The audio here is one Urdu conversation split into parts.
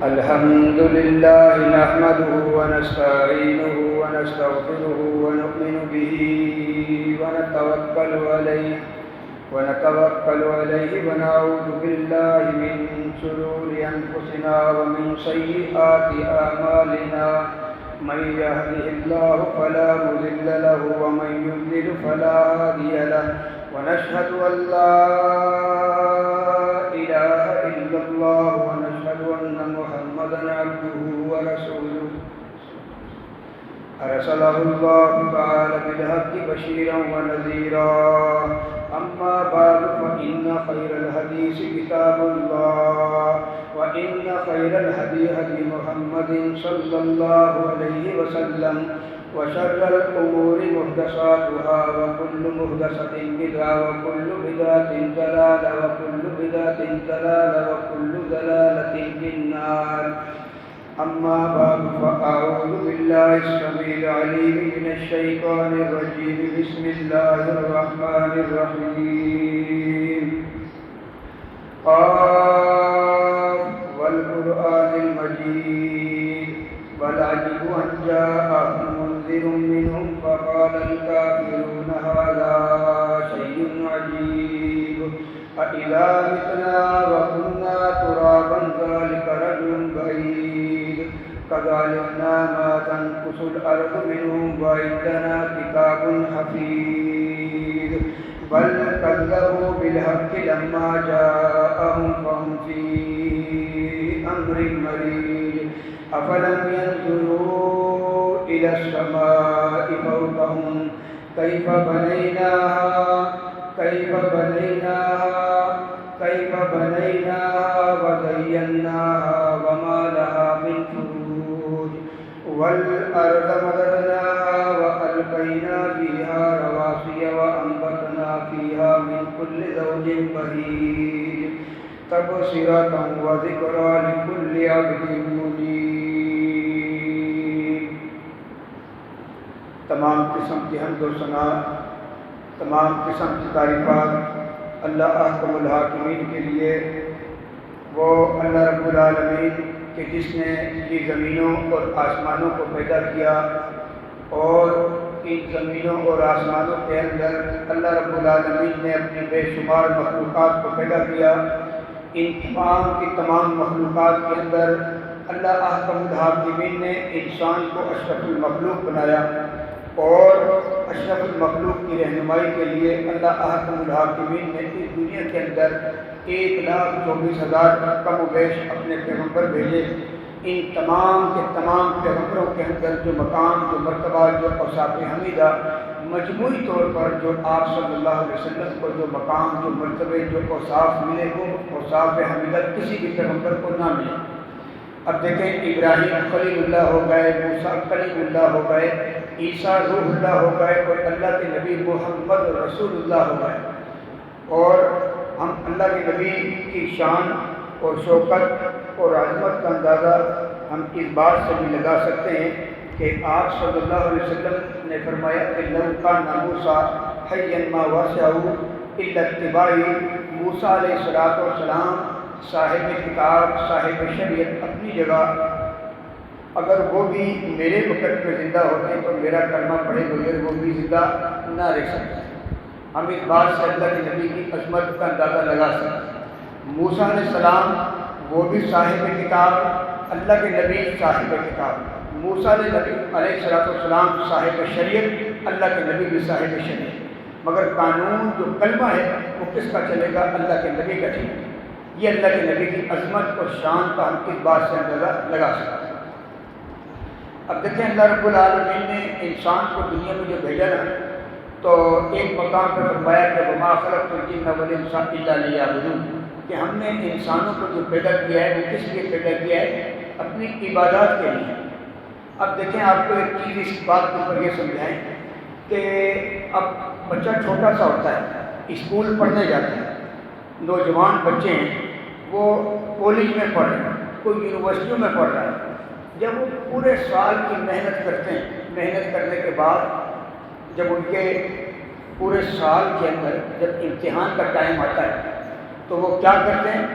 الحمد لله نحمده ونستعينه ونستغفره ونؤمن به ونتوكل عليه ونعوذ بالله من شرور أنفسنا ومن سيئات أعمالنا من يهده الله فلا مضل له ومن يضلل فلا هادي له ونشهد أن لا إله إلا الله ونشهد أن محمدا عبده ورسوله أرسله الله تعالى بالحق بشيرا ونذيرا أما بعد فإن خير الحديث كتاب الله وإن خير الهدي هدي محمد صلى الله عليه وسلم وشر الأمور محدثاتها وكل محدثة بدعة وكل بدعة ضلالة وكل بدعة ضلالة وكل ضلالة في النار. أما بعد فأعوذ بالله السميع العليم من الشيطان الرجيم. بسم الله الرحمن الرحيم. قاف والقرآن المجيد بل عجبوا أن جاءهم منذر منهم فقال الكافرون هذا شيء عجيب أإذا متنا وكنا ترابا ذلك رجل بعيد كذلكنا ما تنقص الأرض منهم وعندنا كتاب حفيظ بل كذبوا بالحق لما جاءهم فهم في أمر مريج أفلم ينظروا إلى السماء فوقهم كيف بنيناها وزيناها وما لها من فروج والأرض مددناها وألقينا فيها رواسي وأنبتنا فيها من كل زوج بهيج تبصرة وذكرى لكل عبد منيب. تمام قسم کی حمد و ثنا، تمام قسم کی تعریفات اللہ احکم الحاکمین کے لیے، وہ اللہ رب العالمین کہ جس نے یہ زمینوں اور آسمانوں کو پیدا کیا، اور ان زمینوں اور آسمانوں کے اندر اللہ رب العالمین نے اپنی بے شمار مخلوقات کو پیدا کیا. ان تمام کی تمام مخلوقات کے اندر اللہ احکم الحاکمین نے انسان کو اشرف المخلوق بنایا، اور اشرف المخلوق کی رہنمائی کے لیے اللہ احکم الحاکمین نے اس دنیا کے اندر 1,24,000 کم و بیش اپنے پیغمبر بھیجے. ان تمام کے تمام پیغمبروں کے اندر جو مقام، جو مرتبہ، جو اوصاف حمیدہ، مجموعی طور پر جو آپ صلی اللہ علیہ وسلم کو جو مقام، جو مرتبے، جو اوصاف ملے، وہ اوصاف حمیدہ کسی بھی پیغمبر کو نہ ملے. اب دیکھیں، ابراہیم خلیل اللہ ہو گئے، موسیٰ کلیم اللہ ہو گئے، عیسیٰ روح اللہ ہو گئے، اور اللہ کے نبی محمد رسول اللہ ہو گئے. اور ہم اللہ کے نبی کی شان اور شوکت اور عظمت کا اندازہ ہم اس بات سے بھی لگا سکتے ہیں کہ آپ صلی اللہ علیہ وسلم نے فرمایا کہ لو کان موسیٰ حیا ما وسعہ الا اتباعی. موسیٰ علیہ السلام صاحب کتاب، صاحب شریعت اپنی جگہ، اگر وہ بھی میرے وقت میں زندہ ہوتے تو میرا کلمہ پڑھے بغیر وہ بھی زندہ نہ رہ سکتے. ہم اس بات سے اللہ کے نبی کی عظمت کا اندازہ لگا سکتے ہیں. موسیٰ علیہ السلام وہ بھی صاحب کتاب، اللہ کے نبی صاحب کتاب. موسیٰ علیہ السلام صاحب شریعت، اللہ کے نبی بھی صاحب شریعت. مگر قانون جو کلمہ ہے وہ کس کا چلے گا؟ اللہ کے نبی کا چلے گا. یہ اللہ کے نبی کی عظمت اور شان کا ہم اس بات سے اندازہ لگا سکتے ہیں. اب دیکھیں، اللہ رب العالمین نے انسان کو دنیا میں جو بھیجا نا، تو ایک مقام پر فرمایا کہ وما خلقت الجن والانس الا لیعبدون، کہ ہم نے انسانوں کو جو پیدا کیا ہے وہ کس لیے پیدا کیا ہے؟ اپنی عبادات کے لیے. اب دیکھیں، آپ کو ایک چیز اس بات کے اوپر یہ سمجھائیں کہ اب بچہ چھوٹا سا ہوتا ہے، اسکول پڑھنے جاتا ہے، نوجوان بچے ہیں، وہ کالج میں پڑھ رہے ہیں، کوئی یونیورسٹیوں میں پڑھ رہا ہے. جب وہ پورے سال کی محنت کرتے ہیں، محنت کرنے کے بعد جب ان کے پورے سال کے اندر جب امتحان کا ٹائم آتا ہے تو وہ کیا کرتے ہیں؟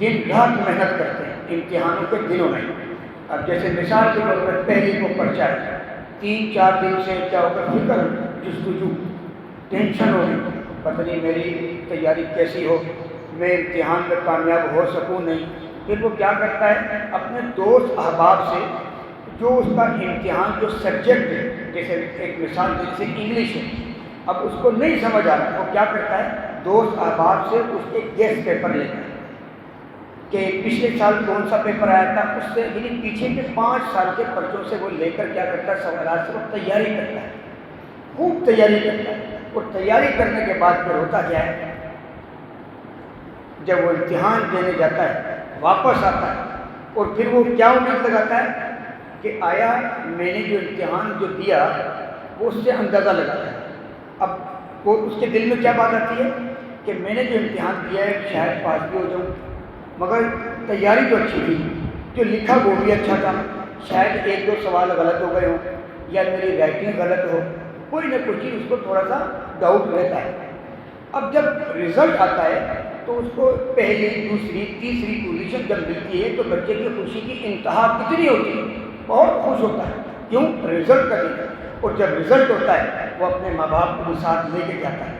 دن رات محنت کرتے ہیں. امتحانوں کے دنوں میں. اب جیسے مثال کے طور پر پہلی کو پرچہ ہے، 3-4 دن سے کیا ہوگا، فکر، جستجو، ٹینشن ہوگی، پتہ نہیں میری تیاری کیسی ہو، میں امتحان میں کامیاب ہو سکوں نہیں. پھر وہ کیا کرتا ہے، اپنے دوست احباب سے جو اس کا امتحان جو سبجیکٹ ہے، جیسے ایک مثال جیسے انگلش ہے، اب اس کو نہیں سمجھ آ رہا، وہ کیا کرتا ہے، دوست احباب سے اس کے گیس پیپر لیتا ہے کہ پچھلے سال کون سا پیپر آیا تھا، اس سے یعنی پیچھے کے 5 سال کے پرچوں سے وہ لے کر کیا کرتا ہے، سوالات سے وہ تیاری کرتا ہے، خوب تیاری کرتا ہے. اور تیاری کرنے کے بعد پھر ہوتا کیا ہے، جب وہ امتحان دینے جاتا ہے واپس آتا ہے اور پھر وہ کیا امید لگاتا ہے کہ آیا میں نے جو امتحان جو دیا وہ اس سے اندازہ لگاتا ہے. اب وہ اس کے دل میں کیا بات آتی ہے کہ میں نے جو امتحان دیا ہے شاید پاس بھی ہو جاؤں، مگر تیاری تو اچھی تھی، جو لکھا وہ بھی اچھا تھا، شاید 1-2 سوال غلط ہو گئے ہوں یا میری رائٹنگ غلط ہو، کوئی نہ کوئی چیز اس کو تھوڑا سا ڈاؤٹ رہتا ہے. اب جب رزلٹ آتا ہے تو اس کو پہلی، دوسری، تیسری پوزیشن جب ملتی ہے تو بچے کی خوشی کی انتہا کتنی ہوتی ہے، بہت خوش ہوتا ہے. کیوں؟ رزلٹ کا دن. اور جب رزلٹ ہوتا ہے وہ اپنے ماں باپ کو ساتھ لے کے جاتا ہے،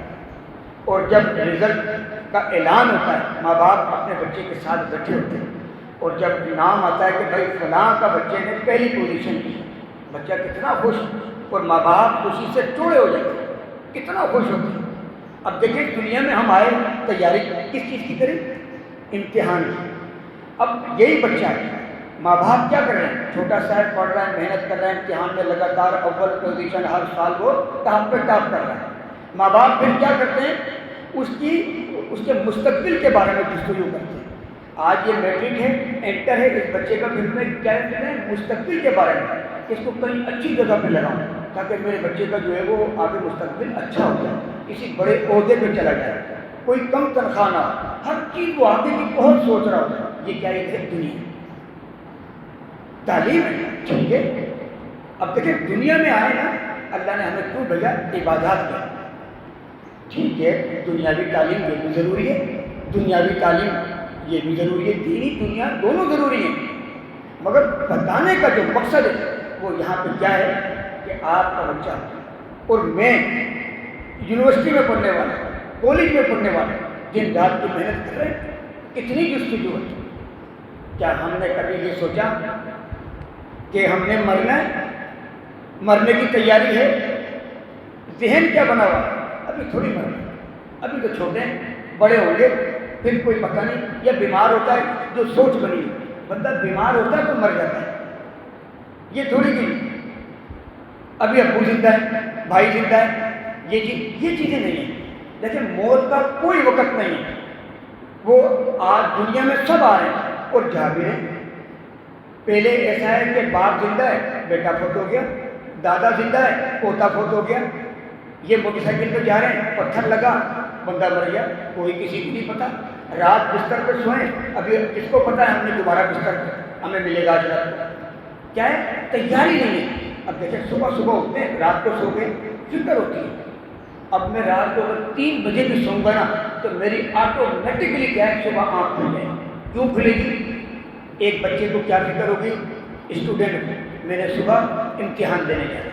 اور جب رزلٹ کا اعلان ہوتا ہے ماں باپ اپنے بچے کے ساتھ بیٹھے ہوتے ہیں، اور جب نام آتا ہے کہ بھائی فلاں کا بچے نے پہلی پوزیشن کی، بچہ کتنا خوش، اور ماں باپ خوشی سے ٹوڑے ہو جاتے ہیں، کتنا خوش ہوتے ہیں. اب دیکھیں دنیا میں ہم آئے تیاری کس چیز کی کریں، امتحان کی. اب یہی بچہ ہے، ماں باپ کیا کر رہے ہیں، چھوٹا سا ہے، پڑھ رہا ہے، محنت کر رہا ہے، امتحان میں لگاتار اول پوزیشن ہر سال وہ ٹاپ پہ ٹاپ کر رہا ہے. ماں باپ پھر کیا کرتے ہیں، اس کے مستقبل کے بارے میں جستجو کرتے ہیں. آج یہ میٹرک ہے، انٹر ہے، اس بچے کا پھر میں کیا کرتے ہیں، مستقبل کے بارے میں کہ اس کو کہیں اچھی جگہ پہ لگاؤں تاکہ میرے بچے کا جو ہے وہ آگے مستقبل اچھا ہو جائے، کسی بڑے عہدے پہ چلا جائے، کوئی کم تنخواہ نہ ہو، ہر چیز وہ آگے کی بہت سوچ رہا ہوتا ہے. یہ کیا ہے، دنیا تعلیم ہے. ٹھیک ہے، اب دیکھیں دنیا میں آئے نا، اللہ نے ہمیں کیوں بھیجا، عبادات کا. ٹھیک ہے، دنیاوی تعلیم یہ بھی ضروری ہے، دنیاوی تعلیم یہ بھی ضروری ہے، دینی دنیا دونوں ضروری ہیں، مگر بتانے کا جو مقصد ہے وہ یہاں پہ کیا ہے کہ آپ کا بچہ اور میں یونیورسٹی میں پڑھنے والا، کالج میں پڑھنے والا دن رات کی محنت کر رہے ہیں، کتنی جستجو ہے. کیا ہم نے کبھی یہ سوچا کہ ہم نے مرنا ہے، مرنے کی تیاری ہے، ذہن کیا بنا ہوا، ابھی تھوڑی مرنا، ابھی تو چھوٹے ہیں، بڑے ہوں گے پھر کوئی پتہ نہیں. یا بیمار ہوتا ہے، جو سوچ بنی، بندہ بیمار ہوتا ہے تو مر جاتا ہے، یہ تھوڑی کہ ابھی ابو زندہ ہے، بھائی زندہ ہے، یہ چیزیں نہیں ہیں. لیکن موت کا کوئی وقت نہیں ہے، وہ آج دنیا میں سب آ رہے ہیں اور جا بھی رہے ہیں. پہلے ایسا ہے کہ باپ زندہ ہے، بیٹا فوت ہو گیا، دادا زندہ ہے، پوتا فوت ہو گیا، یہ موٹر سائیکل پہ جا رہے ہیں، پتھر لگا، بندہ مر گیا، کوئی کسی کو نہیں پتا. رات بستر پہ سوئیں، ابھی کس کو پتا ہے ہم نے دوبارہ بستر پہ ہمیں ملے گا آج رات کو، کیا ہے، تیاری نہیں ہے. اب دیکھیں صبح اٹھتے ہیں، رات کو سو گئے، فکر ہوتی ہے. اب میں رات کو اگر 3 بجے بھی سوں گا نا تو میری آٹومیٹکلی کیا ہے، صبح آنکھ کھل جائے. کیوں کھلے گی؟ ایک بچے کو کیا فکر ہوگی، اسٹوڈنٹ کو میں نے صبح امتحان دینے جانا.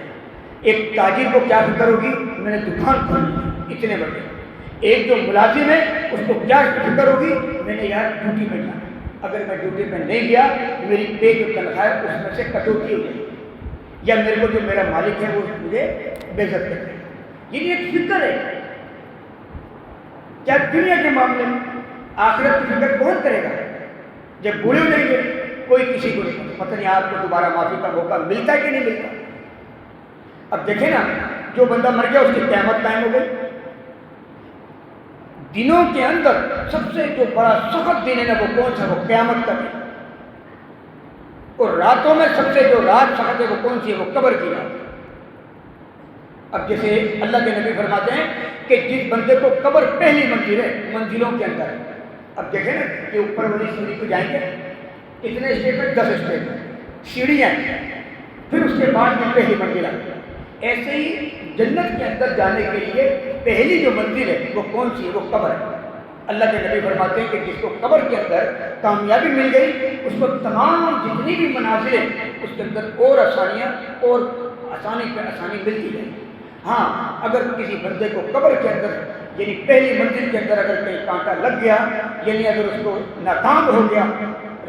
ایک تاجر کو کیا فکر ہوگی، میں نے دکان کھولنی اتنے بجے. ایک جو ملازم ہے اس کو کیا فکر ہوگی، میں نے یار ڈیوٹی پہ جانا، اگر میں ڈیوٹی پہ نہیں گیا میری پے جو تنخواہ ہے اس میں سے کٹوتی ہو جائے گی، یا میرے کو جو میرا مالک ہے وہ مجھے بے عزت کرے. یہ ایک فکر ہے. کیا دنیا کے معاملے میں آخرت کی فکر کون کرے گا؟ جب بوڑھے ہو جائیں گے کوئی کسی کو نہیں پتہ نہیں آپ کو دوبارہ معافی کا موقع ملتا ہے کہ نہیں ملتا. اب دیکھیں نا، جو بندہ مر گیا اس کی قیامت قائم ہو گئی. دنوں کے اندر سب سے جو بڑا سخت دن ہے نا وہ کون سا، وہ قیامت کا دن. اور راتوں میں سب سے جو رات سخت ہے وہ کون سی ہے، وہ قبر کی رات. اب جیسے اللہ کے نبی فرماتے ہیں کہ جس بندے کو قبر پہلی منزل ہے، منزلوں کے اندر ہے. اب دیکھیں نا کہ اوپر والی سیڑھی پہ جائیں گے، کتنے اسٹیپ ہے، 10 اسٹیپ سیڑھیاں ہیں، پھر اس کے بعد یہ پہلی منزل آتی ہے. ایسے ہی جنت کے اندر جانے کے لیے پہلی جو منزل ہے وہ کون سی ہے، وہ قبر ہے. اللہ کے نبی فرماتے ہیں کہ جس کو قبر کے اندر کامیابی مل گئی اس کو تمام جتنی بھی منازل ہیں اس کے اندر اور آسانیاں اور آسانی پہ آسانی ملتی رہی۔ ہاں اگر کسی بندے کو قبر کے اندر یعنی پہلی منزل کے اندر اگر کہیں کانٹا لگ گیا، یعنی اگر اس کو ناکام ہو گیا،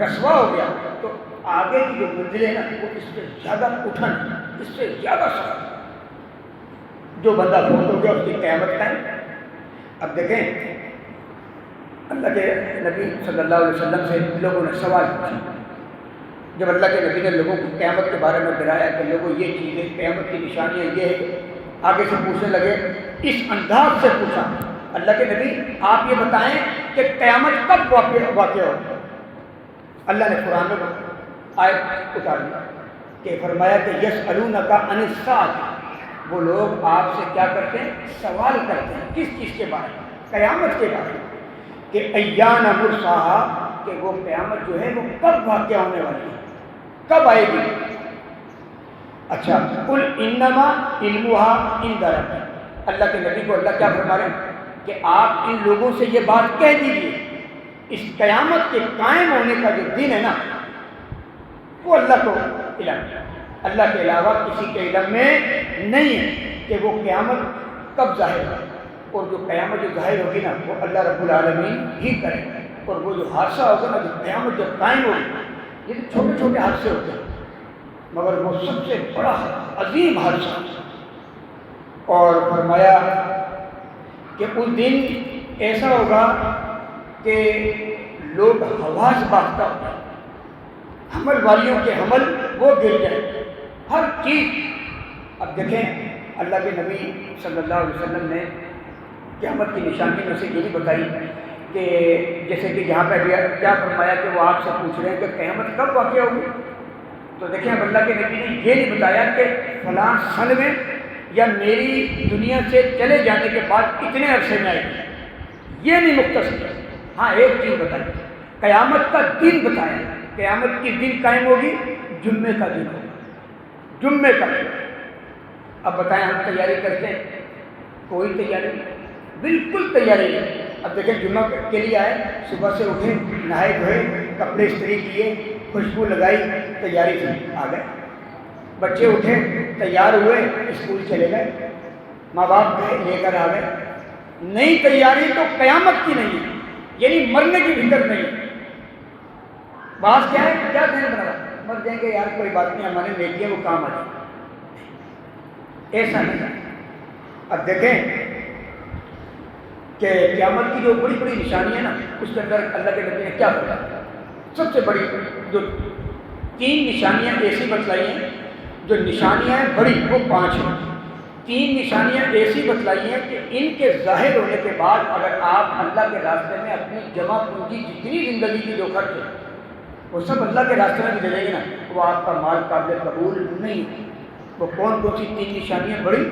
رسوا ہو گیا، تو آگے کی جو منزلیں نا وہ اس سے زیادہ اٹھن، اس سے زیادہ سخت۔ جو بندہ فوت ہو گیا اس کی قیامت ٹائم۔ اب دیکھیں اللہ کے نبی صلی اللہ علیہ وسلم سے لوگوں نے سوال پوچھا، جب اللہ کے نبی نے لوگوں کو قیامت کے بارے میں ڈرایا کہ لوگوں یہ چیزیں قیامت کی نشانیاں یہ ہے، آگے سے پوچھنے لگے، اس انداز سے پوچھا اللہ کے نبی آپ یہ بتائیں کہ قیامت کب واقع ہوگی؟ اللہ نے قرآن میں آیت اتار دی کہ فرمایا کہ یسألونک عن الساعۃ، وہ لوگ آپ سے کیا کرتے ہیں؟ سوال کرتے ہیں کس چیز کے بارے میں؟ قیامت کے بارے میں، کہ ایان مرساہا، کہ وہ قیامت جو ہے وہ کب واقع ہونے والی ہے، کب آئے گی؟ اچھا قل انما علمها عند ربی، اللہ کے نبی کو اللہ کیا فرما رہے ہیں کہ آپ ان لوگوں سے یہ بات کہہ دیجیے اس قیامت کے قائم ہونے کا جو دن ہے نا وہ اللہ کو علم ہے، اللہ کے علاوہ کسی کے علم میں نہیں ہے کہ وہ قیامت کب ظاہر ہے، اور جو قیامت جو ظاہر ہوگی نا وہ اللہ رب العالمین ہی کرے گا، اور وہ جو حادثہ ہوگا نا جو قیامت جب قائم ہوگی، یہ تو چھوٹے چھوٹے حادثے ہوتے ہیں مگر وہ سب سے بڑا عظیم حادثہ، اور فرمایا کہ اس دن ایسا ہوگا کہ لوگ حواس باختہ ہوتے ہیں، حمل والیوں کے حمل وہ گر جائیں، ہر چیز۔ اب دیکھیں اللہ کے نبی صلی اللہ علیہ وسلم نے قیامت کی نشانی میں سے یہ بھی بتائی کہ جیسے کہ یہاں پہ کیا فرمایا کہ وہ آپ سے پوچھ رہے ہیں کہ قیامت کب واقع ہوگی، تو دیکھیں اب اللہ کے نبی نے یہ نہیں بتایا کہ فلاں سن میں یا میری دنیا سے چلے جانے کے بعد اتنے عرصے میں آئے گی، یہ نہیں مختصر۔ ہاں ایک چیز بتائی، قیامت کا دن بتایا، قیامت کی دن قائم ہوگی، جمعے کا دن ہوگا، جمعے کا دن۔ اب بتائیں ہم تیاری کرتے ہیں؟ کوئی تیاری نہیں، بالکل تیاری نہیں۔ اب دیکھیں جمعہ کے لیے آئے، صبح سے اٹھے، نہائے دھوئے، کپڑے استری کیے، خوشبو لگائی، تیاری سے آ گئے، بچے اٹھے تیار ہوئے اسکول چلے گئے، ماں باپ گئے لے کر آ گئے۔ نہیں تیاری تو قیامت کی نہیں ہے، یعنی مرنے کی فکر نہیں۔ بات کیا ہے، کیا ذہن بنا رہا، مر جائیں گے یار کوئی بات نہیں، ہماری نیکی ہے وہ کام آ جائے، ایسا نہیں ہے۔ اب دیکھیں کہ قیامت کی جو بڑی بڑی نشانیاں نا اس کے اندر اللہ کے نبی نے کیا بتایا، سب سے بڑی جو 3 نشانیاں ایسی بتلائی ہیں، جو نشانیاں ہیں بڑی وہ 5 ہیں، 3 نشانیاں ایسی بتلائی ہیں کہ ان کے ظاہر ہونے کے بعد اگر آپ اللہ کے راستے میں اپنی جمع پونجی جتنی زندگی کی جو خرچ ہے وہ سب اللہ کے راستے میں دے دیں گے نا، وہ آپ کا مال قابل قبول نہیں ہے۔ وہ کون کون سی 3 نشانیاں بڑی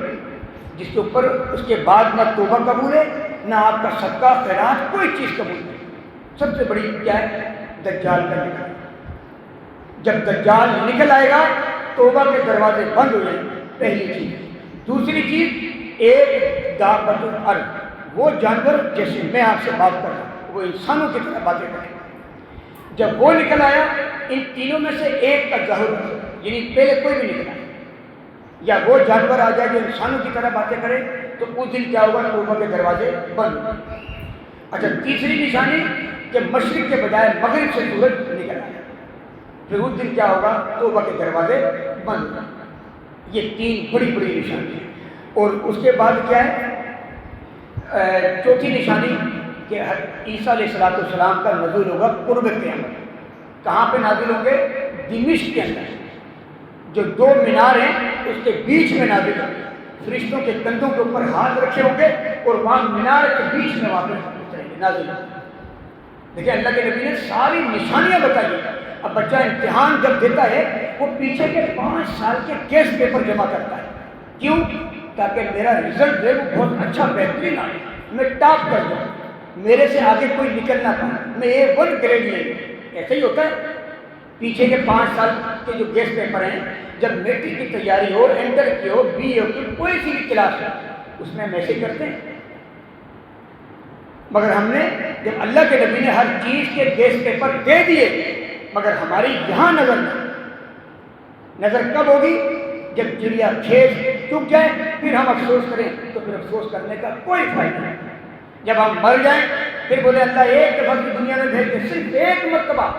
جس کے اوپر اس کے بعد نہ توبہ قبول ہے نہ آپ کا صدقہ خیرات کوئی چیز قبول نہیں؟ سب سے بڑی کیا ہے؟ دجال کا نکل۔ جب دجال نکل آئے گا توبہ کے دروازے بند ہو جائیں گے، پہلی چیز۔ دوسری چیز ایک دابۃ الارض، وہ جانور جیسے میں آپ سے بات کر رہا ہوں وہ انسانوں کی طرح باتیں کریں، جب وہ نکل آیا ان تینوں میں سے ایک کا ظہور، یعنی پہلے کوئی بھی نکلا یا وہ جانور آ جائے جو انسانوں کی طرح باتیں کرے تو اس دن کیا ہوگا؟ توبہ کے دروازے بند ہوں گے۔ اچھا تیسری نشانی کہ مشرق کے بجائے مغرب سے سورج نکل آیا، پھر اس دن کیا ہوگا؟ توبہ کے دروازے بند ہوں گے۔ یہ 3 بڑی بڑی نشانی ہیں۔ اور اس کے بعد کیا ہے؟ چوتھی نشانی کہ عیسیٰ علیہ السلام کا نزول ہوگا قرب قیامت۔ کہاں پہ نازل ہوں گے؟ دمشق کے اندر، جو 2 مینار ہیں اس کے بیچ میں نازل ہوں گے، فرشتوں کے کندھوں کے اوپر ہاتھ رکھے ہوں گے اور وہاں مینار کے بیچ میں وہاں پہ اتریں گے، نازل ہوں گے۔ دیکھیں اللہ کے نبی نے ساری نشانیاں بتائی۔ اب بچہ امتحان جب دیتا ہے وہ پیچھے کے 5 سال کے کیس پیپر جمع کرتا ہے، کیوں؟ تاکہ میرا رزلٹ جو ہے وہ بہت اچھا بہترین آئے، میں ٹاپ کر جاؤں، میرے سے آگے کوئی نکل نہ پائے، میں A1 گریڈ لے لوں۔ ایسا ہی ہوتا ہے، پیچھے کے 5 سال کے جو گیس پیپر ہیں جب میٹرک کی تیاری ہو، انٹر کی ہو، BA کی کوئی سی بھی کلاس ہو، اس میں میسج کرتے ہیں مگر ہم نے جب اللہ کے نبی نے ہر چیز کے گیس پیپر دے دیے مگر ہماری یہاں نظر نہیں. نظر کب ہوگی؟ جب چڑیا کھیت چک جائے پھر ہم افسوس کریں تو پھر افسوس کرنے کا کوئی فائدہ نہیں. جب ہم مر جائیں پھر بولے اللہ ایک دفعہ کی دنیا میں بھیج دے، صرف ایک مرتبہ.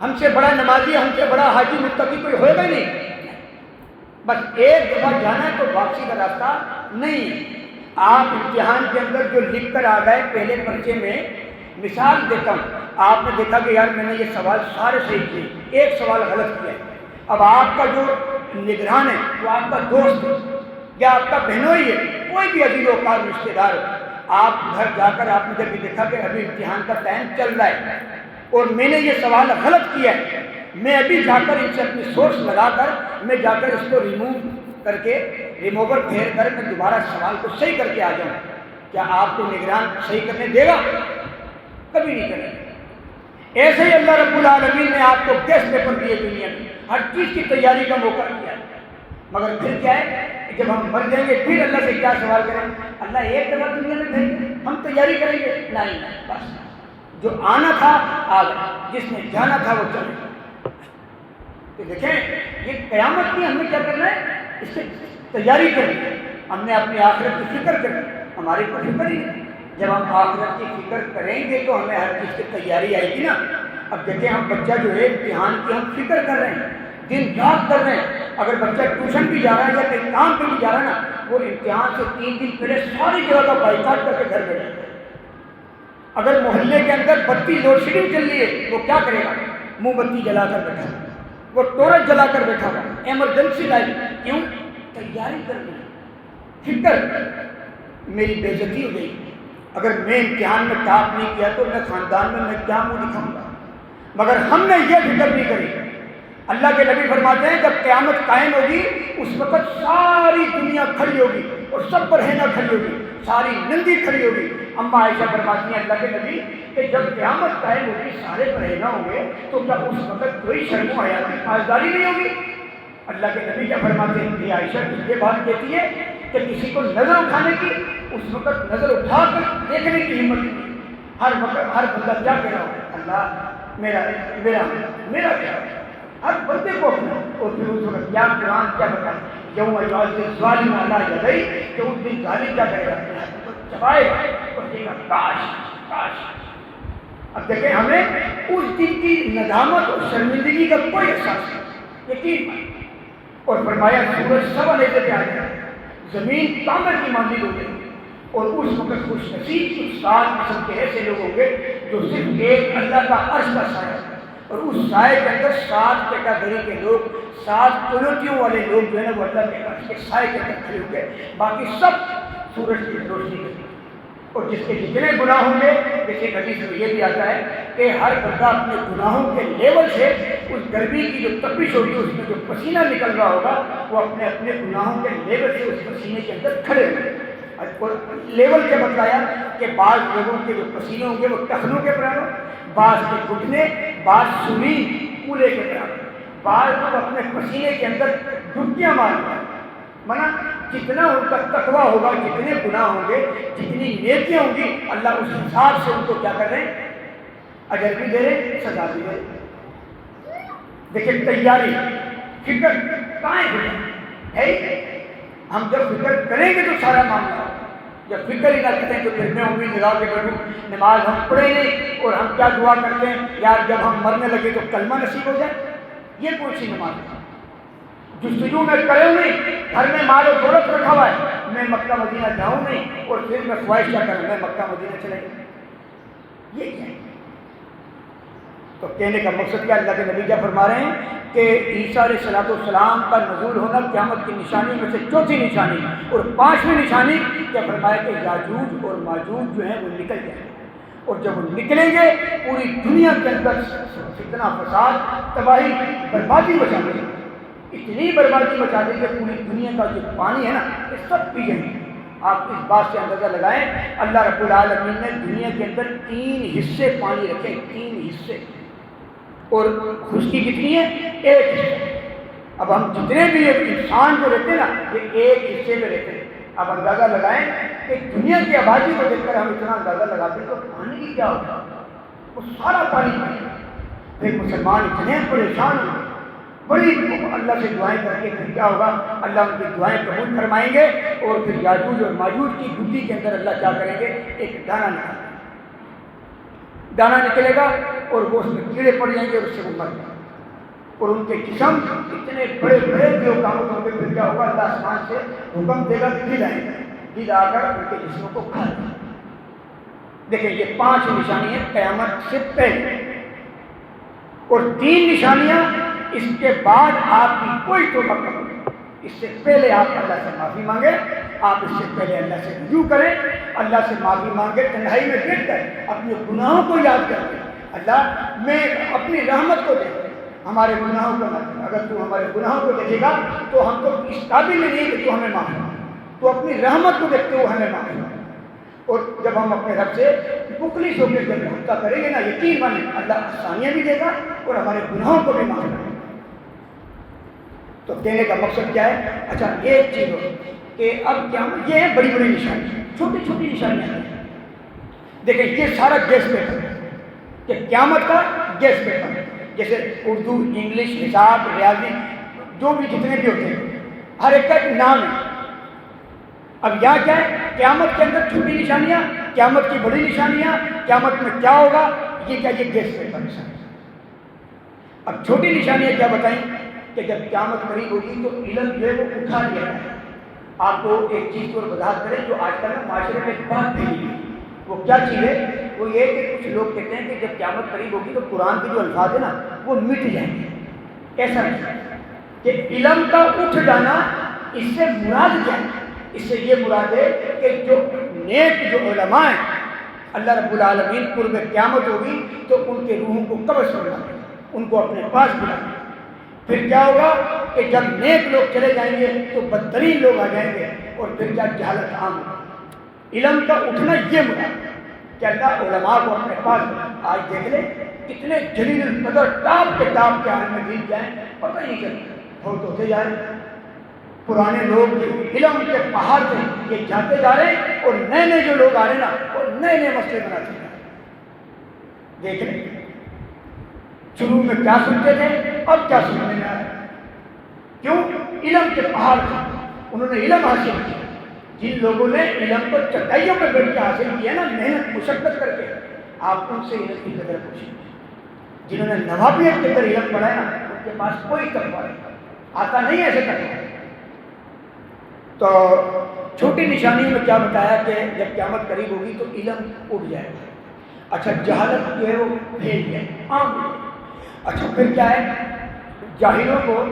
ہم سے بڑا نمازی، ہم سے بڑا حاجی متقی کوئی ہوگا ہی نہیں. بس ایک دفعہ جانا ہے تو واپسی کا راستہ نہیں ہے. آپ امتحان کے اندر جو لکھ کر آ گئے پہلے پرچے میں، مثال دیتا ہوں، آپ نے دیکھا کہ یار میں نے یہ سوال سارے صحیح کیے، ایک سوال غلط کیا ہے. اب آپ کا جو نگران ہے وہ آپ کا دوست ہے یا آپ کا بہنوئی ہے، کوئی بھی عزیز وقار رشتے دار ہو، آپ گھر جا کر آپ نے جب یہ دیکھا کہ ابھی امتحان کا ٹائم چل رہا ہے اور میں نے یہ سوال غلط کیا ہے، میں ابھی جا کر ان سے اپنی سورس لگا کر میں جا کر اس کو ریموو کر کے ریموور پھیر کر میں دوبارہ سوال کو صحیح کر کے آ جاؤں، کیا آپ کو نگران صحیح کرنے دے گا؟ کبھی نہیں کرے گا. ایسے ہی اللہ رب العالمین نے آپ کو گیس پیپر دیے دنیا میں، ہر چیز کی تیاری کا موقع دیا ہے. مگر پھر کیا ہے کہ جب ہم مر جائیں گے پھر اللہ سے کیا سوال کریں؟ اللہ ایک دفعہ دنیا میں بھیج دیں، ہم تیاری کریں گے؟ نہیں، بس جو آنا تھا آ گیا، جس نے جانا تھا وہ چلے گا. تو دیکھیں یہ قیامت کی ہمیں کیا کرنا ہے؟ اس کی تیاری کرنی ہے. ہم نے اپنی آخرت کی فکر کرنی ہے، ہماری کو فکر ہی نہیں. جب ہم آخرت کی فکر کریں گے تو ہمیں ہر چیز کی تیاری آئے گی نا. اب دیکھیں ہم بچہ جو ہے امتحان کی ہم فکر کر رہے ہیں، دن رات کر رہے ہیں. اگر بچہ ٹیوشن بھی جا رہا ہے یا کہیں کام پہ بھی جا رہا ہے نا، وہ امتحان سے 3 دن پہلے ساری جگہ کا بائیکاٹ کر کے گھر بیٹھا ہے. اگر محلے کے اندر بتی لوڈ شیڈنگ چل رہی ہے وہ کیا کرے گا؟ موم بتی جلا کر بیٹھا ہے، وہ ٹورچ جلا کر بیٹھا ہوا، ایمرجنسی لائٹ. کیوں؟ تیاری کرنی ہے، فکر. میری بے عزتی ہو گئی، اگر میں امتحان میں ٹاپ نہیں کیا تو میں خاندان میں کیا منہ دکھاؤں گا؟ مگر ہم نے یہ فکر نہیں کری. اللہ کے نبی فرماتے ہیں جب قیامت قائم ہوگی اس وقت ساری دنیا کھڑی ہوگی اور سب پر رہنا کھڑی ہوگی، ساری ننگی کھڑی ہوگی. اما عائشہ فرماتی ہیں اللہ کے نبی کہ جب قیامت قائم ہوگی سارے پر رہنا ہوں گے تو کیا اس وقت کوئی شرم و حیا کی پاسداری نہیں ہوگی؟ اللہ کے نبی کیا فرماتے ہیں کہ عائشہ یہ بات کہتی ہے کہ کسی کو نظر اٹھانے کی اس وقت نظر اٹھا کر دیکھنے کی ہمت نہیں. ہر وقت ہر بندہ کیا کہہ رہا ہو؟ اللہ میرا میرا میرا کیا ہے؟ ہر بندے کو اپنا. اور پھر اس وقت کیا قرآن کیا بتائے یوم یعض ظالم علی یدیہ، کہ اس دن ظالم کیا کرے گا؟ اپنے ہاتھ کو چبائے گا اور کہے گا کاش کاش. اب دیکھیں ہمیں اس دن کی ندامت اور شرمندگی کا کوئی احساس نہیں، یقین. اور فرمایا سورج سب علیحدہ پہ آ گیا، زمین تانبے کی مانند ہو گئی. اور اس وقت خوش نصیب کچھ 7 قسم کے ایسے لوگ ہوں گے جو صرف ایک اللہ کا عرش کا سایہ ہے، اور اس سائے کے اندر 7 کیٹیگری کے لوگ، 7 کوالٹیوں والے لوگ جو ہے نا وہ اللہ کے عرش کے سائے کے اندر کھڑے ہوں گے. باقی سب سورج کی روشنی کے. اور جس کے جتنے گناہ ہوں گے، جیسے حدیث میں یہ بھی آتا ہے کہ ہر بندہ اپنے گناہوں کے لیول سے اس گرمی کی جو تپش ہوگی اس میں جو پسینہ نکل رہا ہوگا وہ اپنے اپنے گناہوں کے لیول سے اس پسینے کے اندر کھڑے ہوئے. اور لیول کے بتایا کہ بعض لوگوں کے جو پسینے ہوں گے وہ ٹخنوں کے برابر، بعض کے گھٹنے، بعض سوئی کولے کے برابر، بعض لوگ اپنے پسینے کے اندر ڈبکیاں مارتے ہیں. منا جتنا ان کا تقویٰ ہوگا، جتنے گناہ ہوں گے، جتنی نیکیاں ہوں گی، اللہ اس حساب سے ان کو کیا کر رہے ہیں؟ اجر بھی دے رہے، سزا بھی دے رہے. دیکھیں تیاری فکر کہاں ہے؟ ہم جب فکر کریں گے تو سارا معاملہ ہوگا. جب فکر ہی نہ کریں تو پھر میں امید لگا کے بیٹھوں نماز ہم پڑھیں نہیں اور ہم کیا دعا کرتے ہیں یار جب ہم مرنے لگے تو کلمہ نصیب ہو جائے. یہ کون سی نماز ہے؟ جستجو میں کروں نہیں، گھر میں مال و دولت رکھا ہوا ہے، میں مکہ مدینہ جاؤں نہیں اور پھر میں خواہش کیا کروں میں مکہ مدینہ چلے گا. یہ کیا ہے؟ تو کہنے کا مقصد کیا؟ اللہ کے نبی کیا فرما رہے ہیں کہ عیسیٰ علیہ السلام کا نزول ہونا قیامت کی نشانی میں سے 4تھی نشانی، اور 5ویں نشانی کیا فرمایا کہ یاجوج اور ماجوج جو ہیں وہ نکل جائیں گے. اور جب وہ نکلیں گے پوری دنیا کے اندر فتنہ فساد تباہی بربادی مچا دیں گے. اتنی بربادی مچا دیں گے پوری دنیا کا جو پانی ہے نا یہ سب پی جائیں گے. آپ اس بات سے اندازہ لگائیں اللہ رب العالمین نے دنیا کے اندر 3 حصے پانی رکھے، 3 حصے، اور خشکی کتنی ہے؟ 1 حصہ. اب ہم جتنے بھی انسان جو رہتے ہیں نا یہ 1 حصے میں رہتے ہیں. اب اندازہ لگائیں کہ دنیا کی آبادی کو دیکھ کر ہم اتنا اندازہ لگاتے ہیں تو پانی کی کیا ہوتا ہے، وہ سارا پانی پڑے. پھر مسلمان اتنے پریشان ہوئے، بڑی اللہ سے دعائیں کر کے پھر کیا ہوگا، اللہ ان کی دعائیں قبول فرمائیں گے اور پھر یاجوج اور ماجوج کی گدی کے اندر اللہ کیا کریں گے، ایک دانہ نکلے گا اور وہ اس میں کیڑے پڑ جائیں گے اور اس سے وہ مر جائیں گے اور ان کے جسم اتنے بڑے بڑے جو کامت ہوں گے. پھر کیا ہوگا، اللہ آسمان سے حکم دے گا، گل آئیں گے، گل آ کر ان کے جسموں کو کھا لیں گے. دیکھیں یہ 5 نشانیاں قیامت سے پہلے اور 3 نشانیاں اس کے بعد آپ کی کوئی توبہ کرو. اس سے پہلے آپ اللہ سے معافی مانگیں، آپ اس سے پہلے اللہ سے رجوع کریں، اللہ سے معافی مانگے تنہائی میں بیٹھ کر اپنے گناہوں کو یاد کر کے، اللہ میں اپنی رحمت کو دیکھ، ہمارے گناہوں کو نہ دے. اگر تو ہمارے گناہوں کو دیکھے گا تو ہم تو اس قابل نہیں کہ تو ہمیں معاف کرے. تو اپنی رحمت کو دیکھتے ہوئے ہمیں معاف کرے. اور جب ہم اپنے رب سے مخلص ہو کے جب رابطہ کریں گے نا، یقین مانیں اللہ آسانیاں بھی دے گا اور ہمارے گناہوں کو بھی معاف کرے گا. تو کہنے کا مقصد کیا ہے؟ اچھا ایک چیز ہو کہ اب کیا یہ ہے بڑی بڑی نشانی، چھوٹی چھوٹی نشانیاں ہیں. دیکھیں یہ سارا گیس پیپر ہے کہ قیامت کا گیس پیپر ہے. جیسے اردو، انگلش، حساب، ریاضی، جو بھی جتنے بھی ہوتے ہیں ہر ایک کا ایک نام ہے. اب یہاں کیا ہے، قیامت کے اندر چھوٹی نشانیاں، قیامت کی بڑی نشانیاں، قیامت میں کیا ہوگا، یہ کیا، یہ گیس پیپر نشانی. اب چھوٹی نشانیاں کیا بتائیں کہ جب قیامت قریب ہوگی تو علم جو ہے وہ اٹھا لیا جائے. آپ کو ایک چیز کو وضاحت کریں جو آج کل معاشرے میں بات نہیں ہے. وہ کیا چیز ہے؟ وہ یہ کہ کچھ لوگ کہتے ہیں کہ جب قیامت قریب ہوگی تو قرآن کے جو الفاظ ہیں نا وہ مٹ جائیں گے. ایسا نہیں کہ علم کا اٹھ جانا اس سے مراد کیا ہے؟ اس سے یہ مراد ہے کہ جو نیک جو علماء ہیں اللہ رب العالمین قرب قیامت ہوگی تو ان کے روحوں کو قبض فرما دے گا، ان کو اپنے پاس بلا دے گا. پھر کیا ہوگا کہ جب نیک لوگ چلے جائیں گے تو بدترین لوگ آ جائیں گے اور پھر کیا جہالت عام ہوگی. علم کا اٹھنا یہ مراد ہے کہ اللہ علماء کو اپنے پاس. آج دیکھ لیں کتنے جلیل القدر ٹاپ کے عالم میں بیت جائیں، پتہ نہیں چلتا، بہت ہوتے جا رہے ہیں. پرانے لوگ علم کے پہاڑ سے یہ جاتے جا رہے ہیں اور نئے نئے جو لوگ آ رہے ہیں نا وہ نئے نئے مسئلے بناتے جا رہے ہیں. دیکھ لیں شروع میں کیا سنتے تھے، اب کیا سننے میں آ رہا ہے. کیوں؟ علم کے پہاڑ سے انہوں نے علم حاصل کیا. جن لوگوں نے علم کو چٹائیوں پہ بیٹھ کے حاصل کیا نا، محنت مشقت کر کے، آپ ان سے علم کی قدر پوچھیں. جنہوں نے نوابیت کے اندر علم پڑھا ہے نا ان کے پاس کوئی تقویٰ نہیں، آتا نہیں ایسے تقویٰ. تو چھوٹی نشانیوں میں کیا بتایا کہ جب قیامت قریب ہوگی تو علم اٹھ جائے گا. اچھا جہالت جو ہے وہ پھیل جائے عام. اچھا پھر کیا ہے، جاہلوں کو،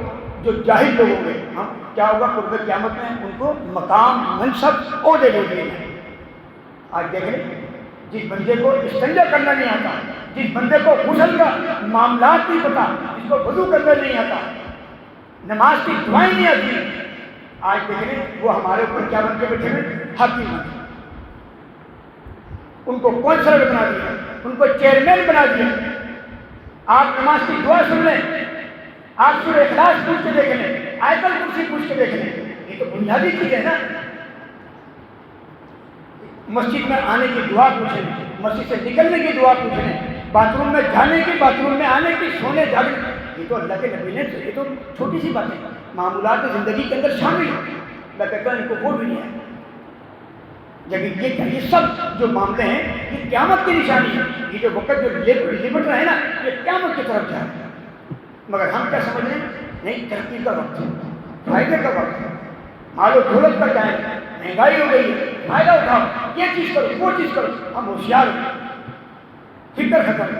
جو جاہل لوگ ہوں گے، ہم کیا ہوگا قرب قیامت میں ان کو مقام، منصب، عہدے دے دیے ہیں. آج دیکھ لیں جس بندے کو استنجا کرنا نہیں آتا، جس بندے کو غسل کا معاملات نہیں پتا، جس کو وضو کرنا نہیں آتا، نماز کی دعائیں نہیں آتی، آج دیکھ لیں وہ ہمارے اوپر کیا بن کے بیٹھے ہوئے، حاکم بن کے. ان کو کونسلر بنا دیا، ان کو چیئرمین بنا دیا. آپ نماز کی دعا سن لیں، آپ سورہ اخلاص پوچھ کے دیکھ لیں، آیت الکرسی پوچھ کے دیکھ لیں. یہ تو بنیادی چیز ہے نا. مسجد میں آنے کی دعا پوچھیں، مسجد سے نکلنے کی دعا پوچھیں، باتھ روم میں جانے کی، باتھ روم میں آنے کی، سونے جاگنے. یہ تو اللہ کے نبی نے، یہ تو چھوٹی سی باتیں معمولات زندگی کے اندر شامل ہیں. میں کہتا ہوں ان کو وہ بھی نہیں ہے. جب یہ سب جو معاملے ہیں یہ قیامت کی نشانی ہے. یہ جو وقت جو لپٹ رہا ہے نا یہ قیامت کی طرف جا رہا ہے. مگر ہم کیا سمجھ رہے ہیں؟ نہیں، ترقی کا وقت ہے، فائدے کا وقت ہے، مال و دولت کا ٹائم ہے، مہنگائی ہو گئی ہے، فائدہ اٹھاؤ، یہ چیز کرو، وہ چیز کرو. ہم ہوشیار ہیں، فکر ختم.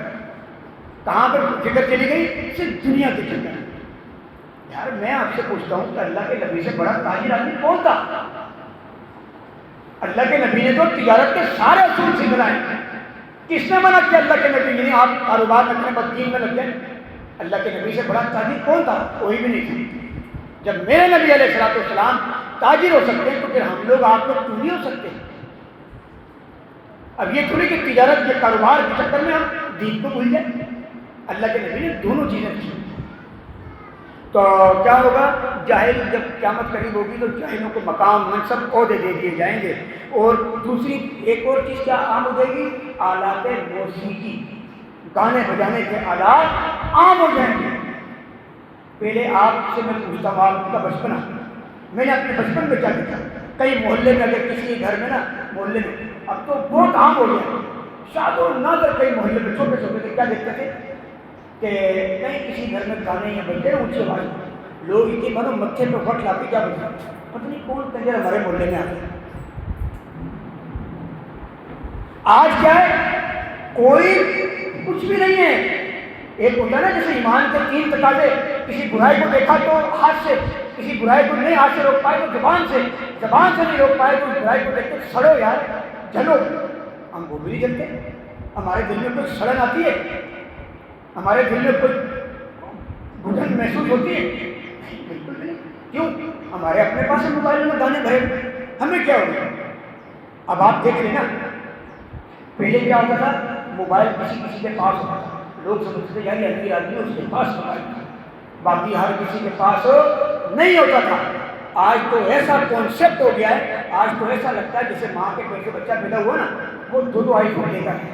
کہاں پر فکر چلی گئی؟ صرف دنیا کے چکر. یار میں آپ سے پوچھتا ہوں کہ اللہ کے نبی سے بڑا تاجر آدمی کون تھا؟ اللہ کے نبی نے تو تجارت کے سارے اصول سکھلائے. کس نے منع کیا اللہ کے نبی؟ یعنی آپ کاروبار میں اپنے بدین میں لگ جائیں. اللہ کے نبی سے بڑا تاجر کون تھا؟ کوئی بھی نہیں تھا. جب میرے نبی علیہ الصلوۃ والسلام تاجر ہو سکتے ہیں تو پھر ہم لوگ، آپ لوگ کیوں نہیں ہو سکتے؟ اب یہ تھوڑی کہ تجارت کے کاروبار کے چکر میں ہم دین کو بھول جائیں. اللہ کے نبی نے دونوں چیزیں کی. تو کیا ہوگا؟ جاہل جب قیامت قریب ہوگی تو جاہلوں کو مقام منصب عہدے دے دیے جائیں گے. اور دوسری ایک اور چیز کیا عام ہو جائے گی؟ آلات موسیقی، گانے بجانے کے آلات عام ہو جائیں گے. پہلے آپ سے میں پوچھتا ہوں آپ کا بچپنا، میں نے اپنے بچپن میں کیا دیکھا؟ کئی محلے میں اگر کسی گھر میں نا محلے میں اب تو بہت عام ہو گیا شاد و نادر، کئی محلے میں چھوٹے چھوٹے تھے، کیا دیکھتے تھے کہ کہیں کسی گھر میں گانے یا بجتے ہیں اونچی آواز میں، لوگ اتنی بنو متھے پہ وقت لاتے کیا بجتا، پتہ نہیں کون کنجر ہمارے محلے میں آتے. آج کیا ہے؟ کوئی کچھ بھی نہیں ہے. ایک ہوتا ہے نا جیسے ایمان کے 3 تقاضے، کسی برائی کو دیکھا تو ہاتھ سے، کسی برائی کو نہیں ہاتھ سے روک پائے تو زبان سے نہیں روک پائے تو برائی کو دیکھ کے سڑو یار، جلو. ہم وہ بھی نہیں جلتے. ہمارے دل میں کوئی سڑن آتی ہے؟ ہمارے دل میں کوئی گھٹن محسوس ہوتی ہے؟ نہیں، بالکل نہیں. کیوں؟ ہمارے اپنے پاس موبائل میں گانے بھرے، ہمیں کیا ہو گیا؟ اب آپ دیکھ لیں نا، پہلے کیا ہوتا تھا؟ موبائل کسی کے پاس ہوتا تھا، لوگ سمجھتے تھے یار یہ آدمی اس کے پاس موبائل تھا، باقی ہر کسی کے پاس نہیں ہوتا تھا. آج تو ایسا کانسیپٹ ہو گیا ہے، آج تو ایسا لگتا ہے جیسے ماں کے پیٹ سے بچہ پیدا ہوا نا وہ 2 آئی فون لے کر،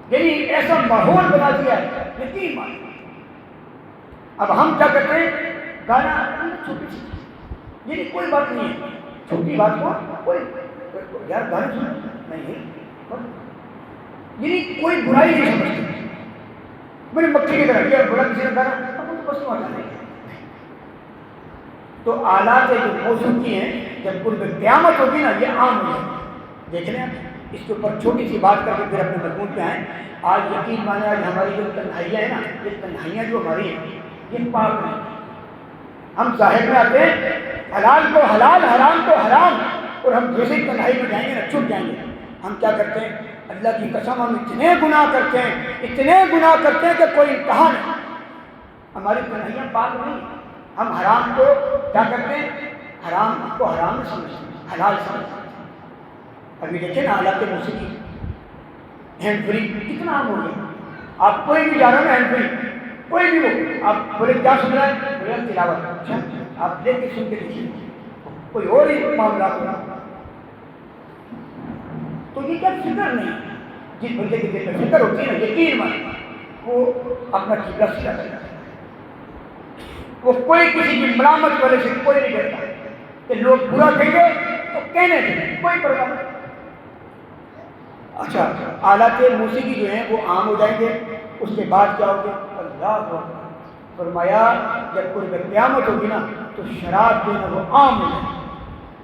یعنی ایسا ماحول بنا دیا ہے. یقین مان، اب ہم کیا کرتے ہیں؟ گانا چھوٹی سی، یعنی کوئی بات نہیں ہے، چھوٹی بات کو کوئی یار گانے سن نہیں، یعنی کوئی برائی نہیں سمجھتے. میری مکھی کی طرح یہ بڑا کسی نے گانا بس نہیں. تو آلات جو موسیقی ہیں جب قرب قیامت ہوگی نا یہ عام ہو جائے. دیکھ لیں اس کے اوپر چھوٹی سی بات کر کے پھر اپنے مضمون پہ آئیں. آج یقین مانے آج ہماری جو تنہائیاں ہیں نا، یہ تنہائیاں جو ہماری ہیں یہ پاک نہیں. ہم ظاہر میں آتے ہیں حلال کو حلال، حرام کو حرام، اور ہم جیسے ہی تنہائی میں جائیں گے نا چھپ جائیں گے. ہم کیا کرتے ہیں؟ اللہ کی قسم ہم اتنے گناہ کرتے ہیں کہ کوئی انتہا نہیں. ہماری تنہائیاں پاک نہیں. ہم حرام کو کیا کرتے ہیں؟ حرام کو حرام نہیں سمجھتے، حلال سمجھتے ہیں. ابھی دیکھیں نا آلات موسیقی، ہینڈ فری کتنا عام ہو گیا. آپ کوئی بھی جا رہا ہے نا ہینڈ فری، کوئی بھی ہو، آپ بولے کیا سن رہا ہے؟ بولے تلاوت. اچھا آپ دیکھ کے سن کے دیکھیے، کوئی اور ہی معاملات ہو. تو یہ کیا فکر نہیں؟ جس بندے کے دل میں فکر ہوتی ہے نا یقین مان وہ اپنا قبلہ سیدھا کرتا ہے. وہ کوئی کسی کی ملامت والے سے کوئی نہیں ڈرتا کہ لوگ برا کہیں گے تو کہنے دیں، کوئی پرواہ نہیں. اچھا آلات موسیقی جو ہیں وہ عام ہو جائیں گے. اس کے بعد کیا ہوگا؟ اللہ اکبر. فرمایا جب قرب قیامت ہوگی نا تو شراب جو ہے وہ عام ہو جائے گی.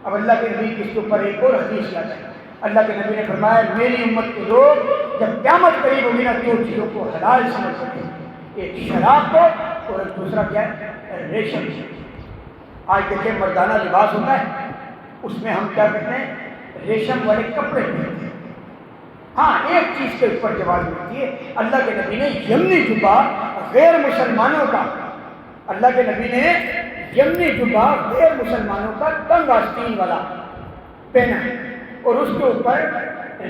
اب اللہ کے نبی اس کے اوپر ایک اور حدیث لاتا ہے. اللہ کے نبی نے فرمایا میری امت کے لوگ جب قیامت قریب ہوگی نا 2 چیزوں کو حلال سمجھ سکتے ہیں، ایک شراب کو اور ایک دوسرا کیا ہے؟ ریشم. آج دیکھیں مردانہ لباس ہوتا ہے اس میں ہم کیا کرتے ہیں؟ ریشم والے کپڑے پہنتے ہیں. ہاں ایک چیز کے اوپر جواز ملتی ہے. اللہ کے نبی نے یمنی جبہ غیر مسلمانوں کا، اللہ کے نبی نے یمنی جبہ غیر مسلمانوں کا تنگ آستین والا پہنا ہے اور اس کے اوپر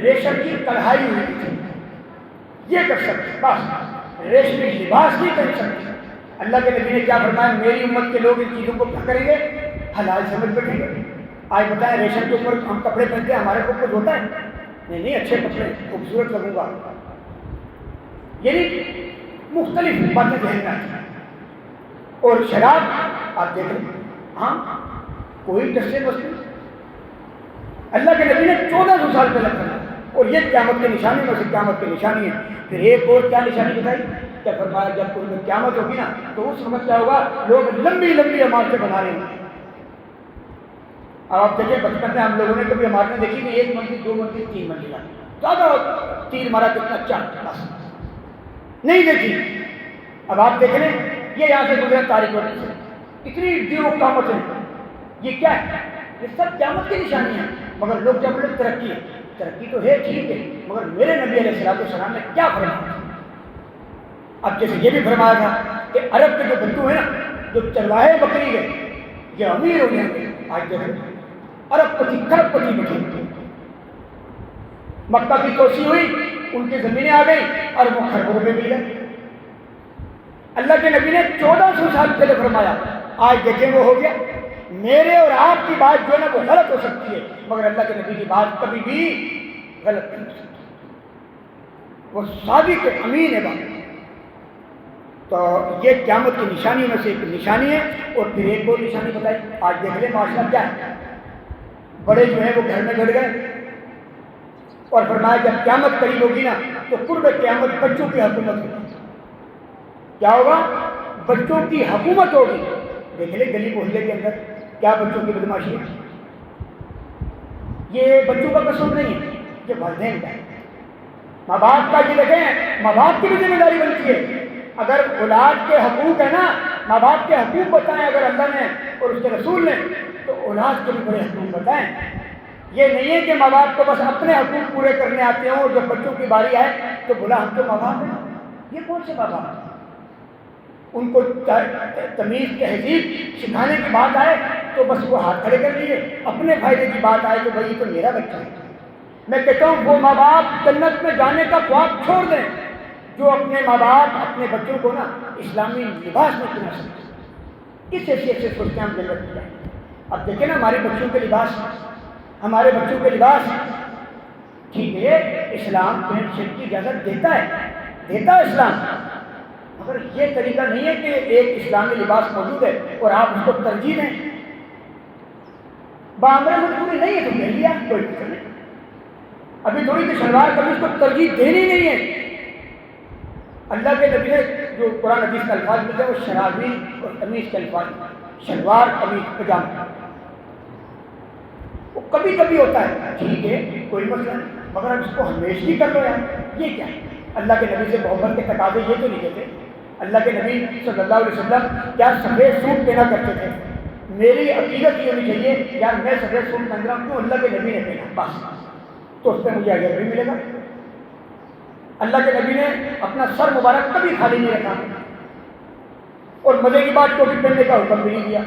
ریشم کی کڑھائی ہوئی تھی. یہ کر سکتے بس، ریشمی لباس نہیں کر سکتے. اللہ کے نبی نے کیا فرمایا؟ میری امت کے لوگ ان چیزوں کو کیا کریں گے؟ حلال سمجھ بیٹھیں گے. آج بتائیں ریشم کے اوپر ہم کپڑے پہنتے ہیں، ہمارے کو کچھ ہوتا ہے؟ نہیں اچھے کپڑے خوبصورت لگوں گا، یعنی مختلف باتیں ذہن میں آتی ہیں. اور شراب آپ دیکھیں، ہاں کوئی ٹسے بستے. اللہ کے نبی نے 1400 سال پہلے کرنا، اور یہ قیامت کی نشانی میں سے قیامت کی نشانی ہے. پھر ایک اور کیا نشانی بتائی؟ کیا فرمایا جب کوئی قیامت ہوگی نا تو اس وقت کیا ہوگا؟ لوگ لمبی لمبی عمارتیں بنا رہے ہیں. اب آپ دیکھیں بچپن میں ہم لوگوں نے کبھی عمارتیں دیکھی کہ 1 منزل 2 منزل 3 منزل زیادہ تیر مارا کتنا اچھا نہیں دیکھی. اب آپ دیکھ لیں یہ یہاں سے گزرے تاریخ وقت سے اتنی دیو قامت ہے. یہ کیا ہے؟ یہ سب قیامت کی نشانی ہے. مگر لوگ کیا بولے ترقی ہے. ترقی تو ہے ٹھیک ہے، مگر میرے نبی علیہ السلام نے کیا فرمایا؟ اب جیسے یہ بھی فرمایا تھا کہ عرب کے جو بندو ہیں نا، جو چرواہے بکری گئے یہ امیر ہو گئے. آج دیکھیں ارب پتی کھرب پتی بیٹھے. مکہ کی توسیع ہوئی، ان کی زمینیں آ گئی اور وہ خربوں میں مل گئے. اللہ کے نبی نے 1400 سال پہلے فرمایا، آج دیکھیں وہ ہو گیا۔ میرے اور آپ کی بات جو ہے نا وہ غلط ہو سکتی ہے، مگر اللہ کے نبی کی بات کبھی بھی غلط نہیں ہو سکتی، وہ صادق امین ہے بات۔ تو یہ قیامت کی نشانیوں میں سے ایک نشانی ہے۔ اور پھر ایک اور نشانی بتائی، آج دیکھ لیں معاشرہ کیا ہے، بڑے جو ہیں وہ گھر میں بیٹھ گئے اور فرمایا جب قیامت قریب ہوگی نا تو قرب قیامت بچوں کی حکومت ہوگی۔ کیا ہوگا؟ بچوں کی حکومت ہوگی۔ دیکھ لیں گلی محلے کے اندر کیا بچوں کی بدماشی ہے۔ یہ بچوں کا قصور نہیں ہے، یہ والدین کا ہے، ماں باپ کا۔ یہ دیکھیں ماں باپ کی بھی ذمہ داری بنتی ہے۔ اگر اولاد کے حقوق ہے نا، ماں باپ کے حقوق بتائیں اگر اللہ نے اور اس کے رسول نے، تو اولاد کے بھی بڑے حقوق بتائیں۔ یہ نہیں ہے کہ ماں باپ کو بس اپنے حقوق پورے کرنے آتے ہوں اور جب بچوں کی باری آئے تو بولا ہم تو ماں باپ ہیں۔ یہ کون سے ماں باپ ہیں؟ ان کو تمیز تہذیب سکھانے کی بات آئے تو بس وہ ہاتھ کھڑے کر لیے، اپنے فائدے کی بات آئے تو بھائی یہ تو میرا بچہ ہے۔ میں کہتا ہوں وہ ماں باپ جنت میں جانے کا خواب چھوڑ دیں جو اپنے ماں باپ اپنے بچوں کو نا اسلامی لباس میں پہنا سکتے۔ اس حیثیت سے سوچتے ہیں ہم جنت میں جائیں۔ اب دیکھیں نا ہمارے بچوں کے لباس، ہمارے بچوں کے لباس ٹھیک ہے، اسلام پینٹ شرٹ کی اجازت دیتا ہے اسلام، مگر یہ طریقہ نہیں ہے کہ ایک اسلامی لباس موجود ہے اور آپ اس کو ترجیح دیں۔ بامرے مجبوری نہیں ہے تو کہہ لیا کوئی دقت نہیں، ابھی تھوڑی سی شلوار قمیض کو ترجیح دینی نہیں ہے۔ اللہ کے نبی نے جو قرآن حدیث کا الفاظ ملتے ہیں وہ شرابی اور قمیض کے الفاظ، شلوار قمیض پجامہ، وہ کبھی کبھی ہوتا ہے ٹھیک ہے کوئی مسئلہ نہیں، مگر اب اس کو ہمیشہ کر لو یار، یہ کیا ہے؟ اللہ کے نبی سے محبت کے تقاضے یہ تو نہیں کہتے۔ اللہ کے نبی صلی اللہ علیہ وسلم کیا سفید سوٹ پہنا کرتے تھے؟ میری عقیدت یہ ہونی چاہیے یار میں سفید سوٹ پہن رہا ہوں کیوں؟ اللہ کے نبی نے پہنا بس، تو اس پہ مجھے اجر بھی ملے گا۔ اللہ کے نبی نے اپنا سر مبارک کبھی خالی نہیں رکھا، اور مزے کی بات ٹوپی پہننے کا حکم بھی نہیں دیا،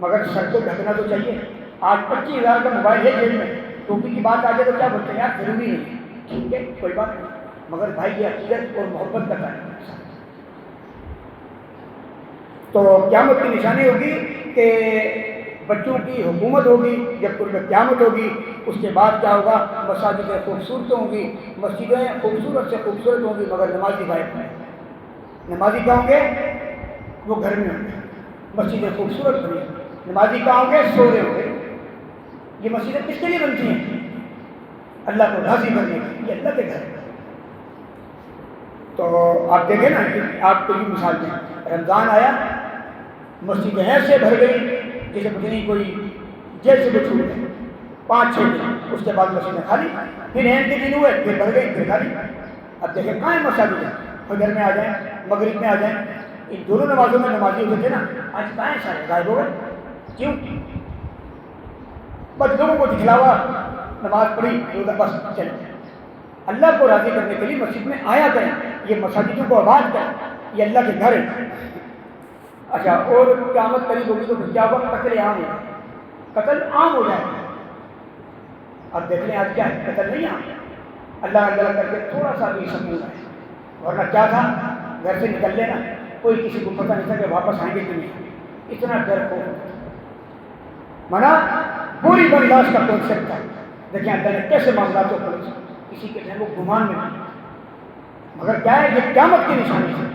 مگر سر کو ڈھکنا تو چاہیے۔ آج 25,000 کا موبائل ہے جیب میں، ٹوپی کی بات آ جائے تو کیا بولتے ہیں یار ضروری نہیں ہے، ٹھیک ہے کوئی بات نہیں، مگر بھائی یہ عقیدت اور محبت کا کام ہے۔ تو قیامت کی نشانی ہوگی کہ بچوں کی حکومت ہوگی، جب قرب قیامت ہوگی اس کے بعد کیا ہوگا؟ مساجدیں خوبصورت ہوں گی، مسجدیں خوبصورت سے خوبصورت ہوں گی، مگر نمازی غائب ہیں۔ نمازی کہاں ہوں گے؟ وہ گھر میں ہوں گے، مسجدیں خوبصورت بنی، نمازی کہاں ہوں گے؟ سو رہے ہوں گے۔ یہ مسجدیں کس کے لیے بنتی ہیں؟ اللہ کو راضی کرنے کے لیے، اللہ کے گھر۔ تو آپ دیکھیں نا کہ آپ کو یہ مثال دیں، رمضان آیا مسجد ایسے بھر گئی جیسے پتہ نہیں کوئی جیل سے چھوٹ گئے، 5-6 دن، اس کے بعد مسجدیں خالی، پھر عید کے دن ہوئے پھر بھر گئی پھر خالی۔ اب دیکھیں کہاں ہیں مساجد ہیں؟ فجر میں آ جائیں، مغرب میں آ جائیں، ان دونوں نمازوں میں نمازی ہوتے تھے نا، آج کہاں ہیں سارے؟ غائب ہو گئے۔ کیوں؟ بس لوگوں کو دکھلاوا، نماز پڑھی بس چلے۔ اللہ کو راضی کرنے کے لیے مسجد میں آیا کریں، یہ مساجدوں کو آباد کریں، یہ اللہ کے گھر ہے۔ اچھا، اور قیامت قریب ہوگی تو کیا ہوگا؟ قتل عام ہو جائے، قتل عام ہو جائے۔ اب دیکھ لیں آج کیا ہے؟ قتل نہیں عام، اللہ اللہ کر کے تھوڑا سا بھی سکون ہے، ورنہ کیا تھا گھر سے نکل لینا، کوئی کسی کو پتہ نہیں تھا کہ واپس آئیں گے کہ نہیں، اتنا ڈر ہو منا پوری برداشت کا کانسیپٹ تھا۔ دیکھیں اللہ نے کیسے معاملات کو پڑھ کسی کے ذہن کو گمان میں نہیں، مگر کیا ہے یہ قیامت کی نشانی ہے،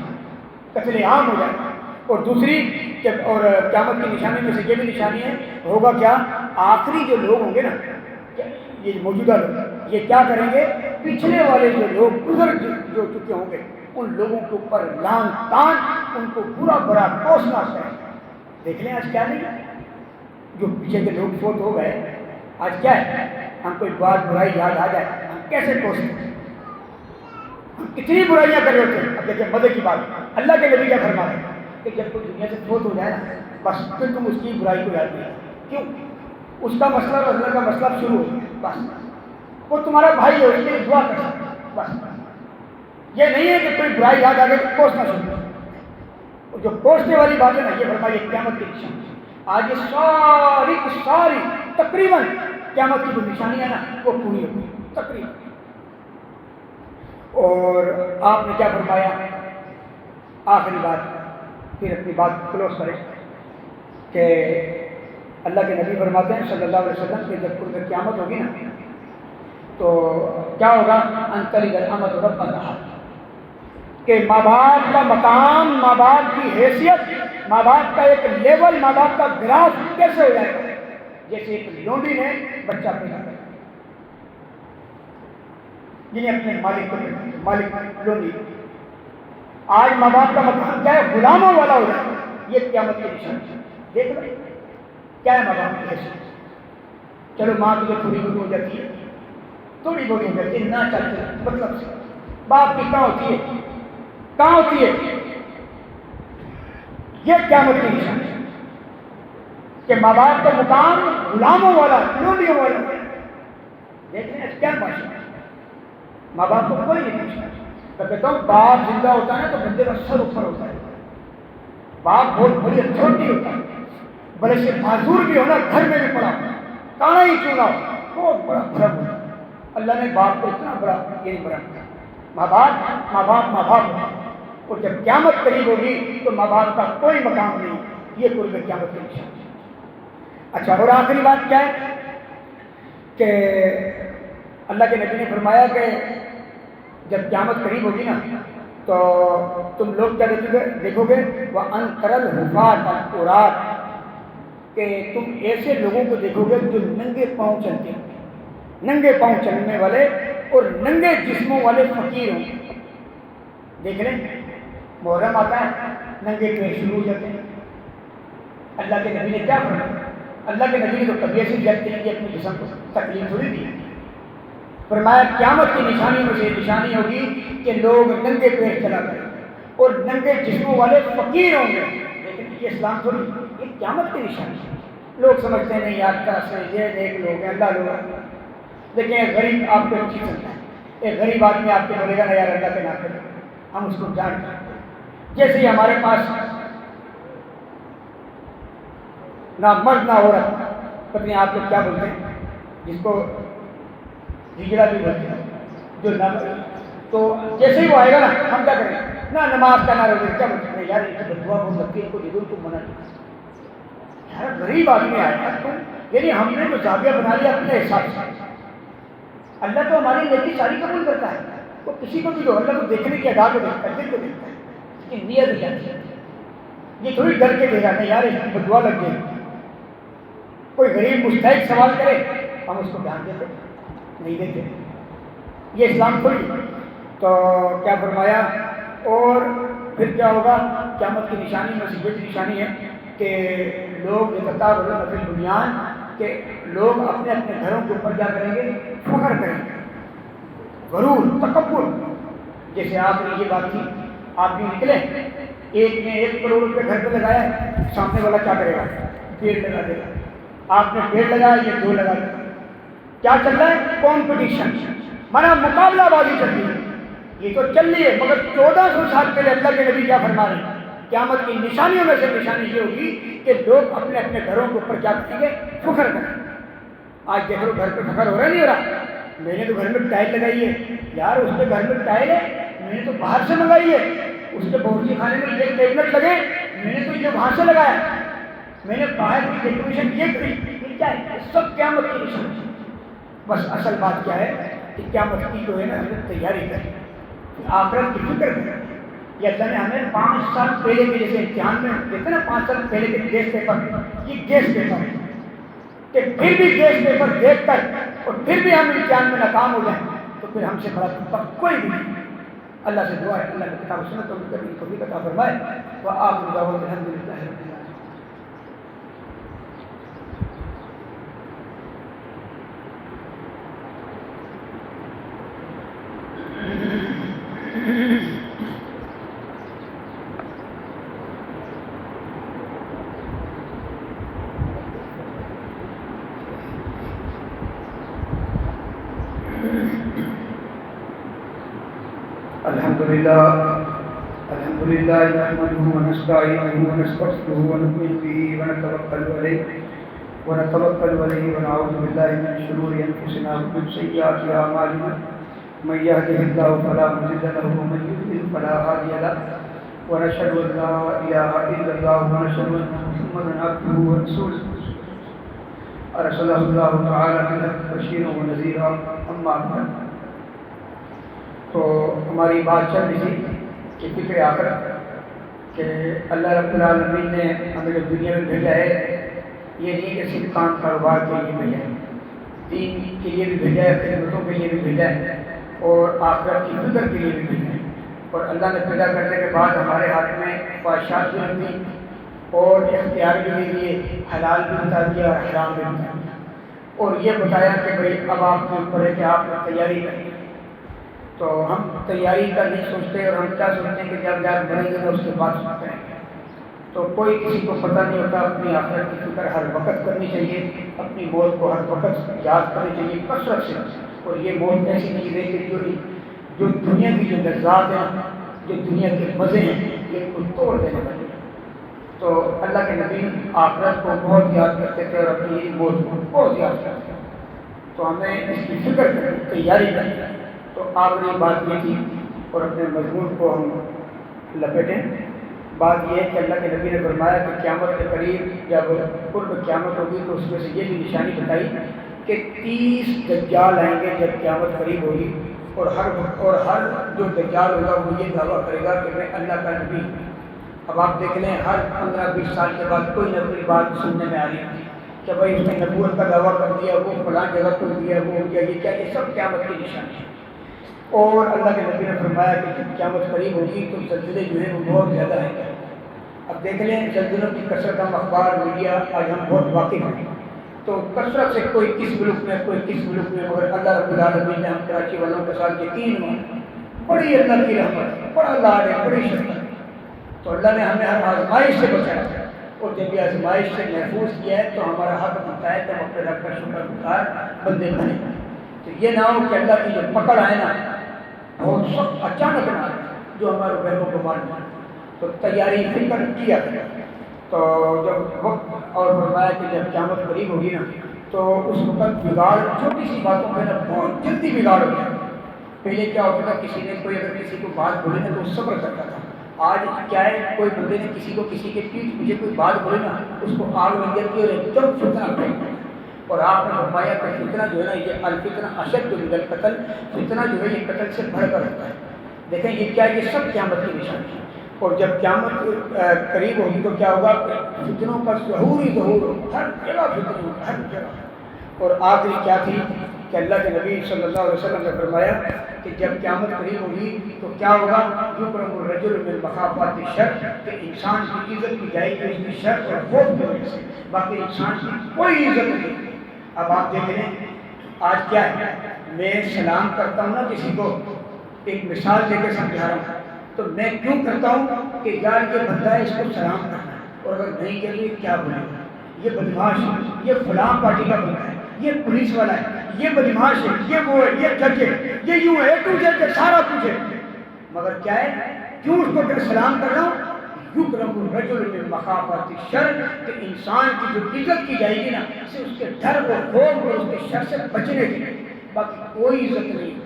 قتل عام ہو جائے۔ اور دوسری کہ اور قیامت کی نشانی میں سے یہ بھی نشانی ہے، ہوگا کیا؟ آخری جو لوگ ہوں گے نا، یہ موجودہ لوگ، یہ کیا کریں گے؟ پچھلے والے جو لوگ گزر جو چکے ہوں گے ان لوگوں کے اوپر لان تان، ان کو برا برا کوسنا کریں۔ دیکھ لیں آج کیا نہیں، جو پیچھے کے لوگ فوت ہو گئے آج کیا ہے؟ ہم کوئی بات برائی یاد آ جائے ہم کیسے کوستے ہیں، ہم کتنی برائیاں کر رہے ہوتے ہیں۔ اب دیکھیں مزے کی بات، اللہ کے نبی کیا فرما رہے ہیں کہ جب کوئی دنیا سے فوت ہو جائے نا بس پھر تم اس کی برائی کو یاد نہیں، کیوں؟ اس کا مسئلہ اور اللہ کا مسئلہ شروع ہو گیا، بس وہ تمہارا بھائی ہے، اس کے لیے دعا کر سکتے بس۔ یہ نہیں ہے کہ کوئی برائی یاد آ گئی تو کوسنا شروع کرو، جو کوسنے والی بات ہے نا یہ فرمائی قیامت کی نشانی۔ آج یہ ساری کی ساری تقریباً قیامت کی جو نشانی ہے نا وہ پوری ہوگی تقریباً۔ اور آپ نے کیا فرمایا آخری بات پھر اپنی بات کلوز کریں کہ اللہ کے نبی فرماتے ہیں صلی اللہ علیہ وسلم کہ جب قرب قیامت ہوگی نا تو کیا ہوگا؟ انتری امت رب کہ ماں باپ کا مقام، ماں باپ کی حیثیت، ماں باپ کا ایک لیول، ماں باپ کا گراف کیسے ہو جائے گا؟ جیسے ایک لونڈی نے بچہ پیدا کیا، جنہیں اپنے مالک کو مالک لونڈی، آج ماں باپ کا مقام کیا ہے؟ غلاموں والا ہو جائے گا۔ یہ قیامت کی نشانی ہے۔ دیکھ لیں کیا ہے ماں باپ کی حیثیت۔ چلو ماں کی جو تھوڑی بہت ہو جاتی ہے، تھوڑی بہت ہو جاتی ہے، نہ چلتے مطلب سے باپ کی کہاں ہوتی ہے؟ کہاں ہوتی ہے؟ یہ قیامت کی نشانی ہے کہ ماں باپ کا مقام غلاموں والا، لونڈیوں والا۔ دیکھ رہے ہیں کیا بات؟ ماں باپ کو کوئی نہیں پوچھتا۔ میں کہتا ہوں باپ زندہ ہوتا ہے نا تو بندے کا سر اوپر ہوتا ہے۔ باپ بہت بڑی اتھارٹی ہوتا ہے، بڑے سے معذور بھی ہونا، گھر میں بھی پڑا کانا ہی چونا ہو، بہت بڑا بھرم ہوتا ہے۔ اللہ نے باپ کو اتنا بڑا یہ نہیں بھرم کیا۔ ماں باپ ماں باپ ماں باپ ہوتا ہے، اور جب قیامت قریب ہوگی تو ماں باپ کا کوئی مقام نہیں۔ یہ قرب قیامت کی نشانی۔ اچھا، اور آخری بات کیا ہے کہ اللہ کے نبی نے فرمایا کہ جب قیامت قریب ہوگی نا تو تم لوگ کیا دیکھو گے؟ وَأَنْتَرَ الْحُفَاةَ الْعُرَاةَ کہ تم ایسے لوگوں کو دیکھو گے جو ننگے پاؤں چلتے ہیں، ننگے پاؤں چلنے والے اور ننگے جسموں والے فقیر ہوں گے۔ دیکھ لیں محرم آتا ہے، ننگے پیر شروع ہو جاتے ہیں۔ اللہ کے نبی نے کیا فرمایا؟ اللہ کے نبی نے تو کبھی ایسی جب کے لیے اپنے جسم کو تکلیف تھوڑی دی۔ فرمایا قیامت کی نشانی میں سے نشانی ہوگی کہ لوگ ننگے پیر چلا کریں اور ننگے جسموں والے فقیر ہوں گے۔ لیکن یہ اسلام تھوڑی، یہ قیامت کی نشانی ہے۔ لوگ سمجھتے ہیں نہیں یار طرح سے یہ نیک لوگ ہیں، اللہ لوگ، لیکن ایک غریب آپ کو اچھی سمجھتا ہے، ایک غریب آدمی آپ کو بولے گا نا یار اللہ کے نام پہ ہم اس کو جانتے ہیں۔ جیسے ہی ہمارے پاس نہ مرد نہ عورت، پتہ نہیں آپ لوگ کیا بولتے ہیں، جس کو ہجڑا بھی بولتے ہیں، جو نہ تو جیسے ہی وہ آئے گا نا ہم کیا کریں؟ نہ نماز کا نہ روزے کیا بولتے ہیں یار ان کی بدعا بہت لگتی ہے، ان کو دے دو تو منع نہیں۔ یار غریب آدمی آئے گا تو یعنی ہم نے جو زاویہ بنا لیا اپنے حساب سے۔ اللہ تو ہماری نیکی ساری قبول کرتا ہے، وہ کسی کو بھی جو اللہ کو دیکھنے کی ادا کو دیکھتا ہے، دل کو دیکھتا ہے، اس کی نیت دیکھتا ہے۔ یہ تھوڑی ڈر کے دے گا نہیں یار اس کی بدعا لگ گئی۔ کوئی غریب مستحق سوال کرے ہم اس کو دھیان دیتے نہیں دیتے، یہ اسلام تھوڑی۔ تو کیا فرمایا؟ اور پھر کیا ہوگا؟ قیامت کی نشانی میں سے یہ نشانی ہے کہ لوگ فی البنیان کہ لوگ اپنے اپنے گھروں کے اوپر کیا کریں گے؟ فخر کریں گے، غرور، تکبر۔ جیسے آپ نے یہ بات کی، آپ بھی نکلے، ایک نے 1 کروڑ روپے گھر پہ لگایا، سامنے والا کیا کرے گا؟ 1.5 لگا دے گا۔ آپ نے 1.5 لگایا، یہ 2 لگا دے گا۔ کیا چل رہا ہے؟ کمپٹیشن، مانا مقابلہ بازی چل رہی ہے۔ یہ تو چل رہی ہے، مگر 1400 سال پہلے اللہ کے نبی کیا فرما رہے ہیں؟ قیامت کی نشانیوں میں سے نشانی یہ ہوگی کہ لوگ اپنے اپنے گھروں کے اوپر کیا کریں گے؟ فخر کریں۔ آج دیکھ لو گھر پہ فخر ہو رہا نہیں ہو رہا؟ میں نے تو گھر میں ٹائل لگائی ہے، یار اس کے گھر میں ٹائل ہے، میں نے تو باہر سے منگائی ہے۔ اس کے باورچی خانے میں ایک کیبنٹ لگے، میں نے تو یہ وہاں سے لگایا، میں نے باہر کی ڈیکوریشن یہ کری۔ یہ کیا ہے؟ سب قیامت کی نشانی۔ بس اصل بات کیا ہے کہ قیامت کی جو ہے نا ہمیں تیاری کریں، آخرت کی فکر کریں۔ یہ اللہ نے ہمیں 5 سال پہلے کے جیسے امتحان میں دیکھتے نا 5 سال پہلے کے گیس پیپر، یہ گیس پیپر ہے کہ پھر بھی گیس پیپر دیکھ کر اور پھر بھی ہم امتحان میں ناکام ہو جائیں تو پھر ہم سے بڑا کوئی بھی نہیں۔ اللہ سے دعا ہے اللہ کی کتاب و سنت کو بھی عطا فرمائے۔ وآخر دعوانا الحمدللہ رب العالمین۔ الحمد لله نحمده ونستعينه ونستغفره ونؤمن به ونتوكل عليه ونعوذ بالله من شرور انفسنا ومن سيئات اعمالنا من يهده الله فلا مضل له ومن يضلل فلا هادي له ونشهد أن لا إله إلا الله ونشهد أن محمدا عبده ورسوله أرسله الله تعالى بالحق بشيرا ونذيرا أما بعد. تو ہماری بات چل رہی تھی کہ فکر آخرت کہ اللہ رب العالمین نے ہمیں جو دنیا میں بھیجا ہے یہ نہیں کہ صرف کام کاروبار کے لیے بھیجا ہے، دین کے لیے بھی بھیجا ہے، خدمتوں کے لیے بھی بھیجا ہے اور آخرت کی فکر کے لیے بھی بھیجا ہے. اور اللہ نے پیدا کرنے کے بعد ہمارے ہاتھ میں خواہشات بھی رکھ دی اور اختیار بھی دے دیے، حلال بھی بتا دیا اور حرام بھی بتا دیا، اور یہ بتایا کہ بھائی اب آپ کے اوپر ہے کہ آپ تیاری کریں. تو ہم تیاری کا نہیں سوچتے اور ہم کیا سوچتے ہیں کہ جب بڑھیں گے تو اس کے بعد سوچتے ہیں. تو کوئی کسی کو پتہ نہیں ہوتا. اپنی آخرت کی فکر ہر وقت کرنی چاہیے، اپنی موت کو ہر وقت یاد کرنی چاہیے کثرت سے. اور یہ موت ایسی چیز ہے کہ جو دنیا کی جو لذات ہیں، جو دنیا کے مزے ہیں، یہ کو توڑ دینے والی ہے. تو اللہ کے نبی آخرت کو بہت یاد کرتے تھے اور اپنی موت کو بہت یاد کرتے تھے. تو ہمیں اس کی فکر کریں، تیاری کریں. تو آخری بات یہ تھی اور اپنے مضمون کو ہم لپیٹیں. بات یہ ہے کہ اللہ کے نبی نے فرمایا کہ قیامت کے قریب جب قرب قیامت ہوگی تو اس میں سے یہ بھی نشانی بتائی کہ 30 دجال آئیں گے جب قیامت قریب ہوگی. اور ہر جو دجال ہوگا وہ یہ دعویٰ کرے گا کہ میں اللہ کا نبی ہوں. اب آپ دیکھ لیں ہر 15-20 سال کے بعد کوئی نہ کوئی بات سننے میں آ رہی ہے کہ بھائی اس نے نبوت کا دعویٰ کر دیا، وہ فلاں جگہ کو دیا، وہ ہو گیا، یہ کیا، یہ سب قیامت کی نشانی ہے. اور اللہ کے نبی نے فرمایا کہ جب قیامت قریب ہوگی تو زلزلے جو ہیں وہ بہت زیادہ ہیں. اب دیکھ لیں زلزلوں کی کثرت، ہم اخبار میڈیا آج ہم بہت واقف ہیں. تو کثرت سے کوئی کس ملک میں، کوئی کس ملک میں، مگر اللہ رب العالمین نے ہم کراچی والوں کے ساتھ یقین ہوا بڑی اللہ کی رحمت، بڑا لاڈ ہے، بڑی شکر. تو اللہ نے ہمیں ہر آزمائش سے بچایا اور جب یہ آزمائش سے محفوظ کیا ہے تو ہمارا حق بنتا ہے کہ ہم اپنے رب کا شکر گزار بندے بنے. تو یہ نہ ہو کہ اللہ کی جو پکڑ آئے نا بہت سخت اچانک نہ آئے جو ہمارے بہنوں کو مار دیا. تو تیاری فکر کیا کرے. تو جب وقت اور فرمایا کہ جب قیامت قریب ہوگی نا تو اس وقت بگاڑ چھوٹی سی باتوں پہ نا بہت جلدی بگاڑ ہو جائے. پہلے کیا ہوتا تھا، کسی نے کوئی اگر کسی کو بات بولے نا تو صبر کرتا تھا. آج کیا ہے، کوئی بندے نے کسی کے پیٹھ پیچھے کوئی بات بولے نا اس کو آگ لگ جاتی ہے اور ایک دم فتنہ پھیل. اور آپ نے فرمایا کہ فتنہ جو ہے نا یہ الفتنہ اشد من القتل، فتنہ جو ہے یہ قتل سے بڑھ کر ہوتا ہے. دیکھیں یہ کیا، یہ سب قیامت کی نشانی ہے. اور جب قیامت قریب ہوگی تو کیا ہوگا، فتنوں کا ظہور ہی ظہور ہوگا، ہر جگہ فتنہ ہوگا، ہر جگہ. اور آخری کیا تھی کہ اللہ کے نبی صلی اللہ علیہ وسلم نے فرمایا کہ جب قیامت قریب ہوگی تو کیا ہوگا، یکرم الرجل من مخافات الشر، کہ انسان کی عزت کی جائے گی اس کی شر اور خوف کی وجہ سے، باقی انسان کی کوئی عزت نہیں. اب آپ دیکھ لیں آج کیا ہے، میں سلام کرتا ہوں نا کسی کو، ایک مثال دے کے سمجھا رہا ہوں، تو میں کیوں کرتا ہوں کہ یار یہ بندہ ہے اس کو سلام کرنا ہے، اور اگر نہیں کیا تو یہ کیا بولے گا، یہ بدماش ہے، یہ فلاں پارٹی کا بندہ ہے، یہ پولیس والا ہے، یہ بدماش ہے، یہ وہ ہے، یہ جج ہے، یہ یوں ہے، تو جج سارا کچھ ہے. مگر کیا ہے، کیوں اس کو میں سلام کر رہا ہوں، یکرم الرجل من مخافات الشر، کہ انسان کی جو عزت کی جائے گی نا اسے اس کے ڈر کو خوف اور اس کے شر سے بچنے کی، باقی کوئی عزت نہیں.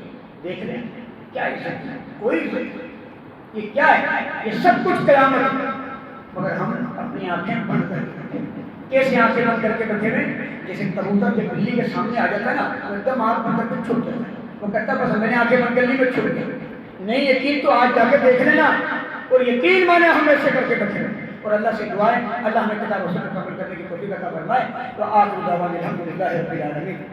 دیکھ لیں کیا عزت ہے، کوئی عزت نہیں. یہ کیا ہے، یہ سب کچھ قیامت ہے. مگر ہم اپنی آنکھیں بند کر کے بیٹھے. کیسے آنکھیں بند کر کے بیٹھے ہوئے، جیسے کبوتر جب بلی کے سامنے آ جاتا ہے نا ایک دم آنکھ بند کر کے چھپ جاتا ہے. وہ کہتا ہے بس میں نے آنکھیں بند کر لی، میں چھپ گیا. نہیں یقین تو آج جا کے دیکھ لینا، اور یقین مانے ہم ایسے کر کے بیٹھے ہوئے. اور اللہ سے دعائیں اللہ ہمیں کتاب و سنت پر عمل کرنے کی توفیق عطا فرمائے. تو آخر دعوانا الحمدللہ رب العالمین.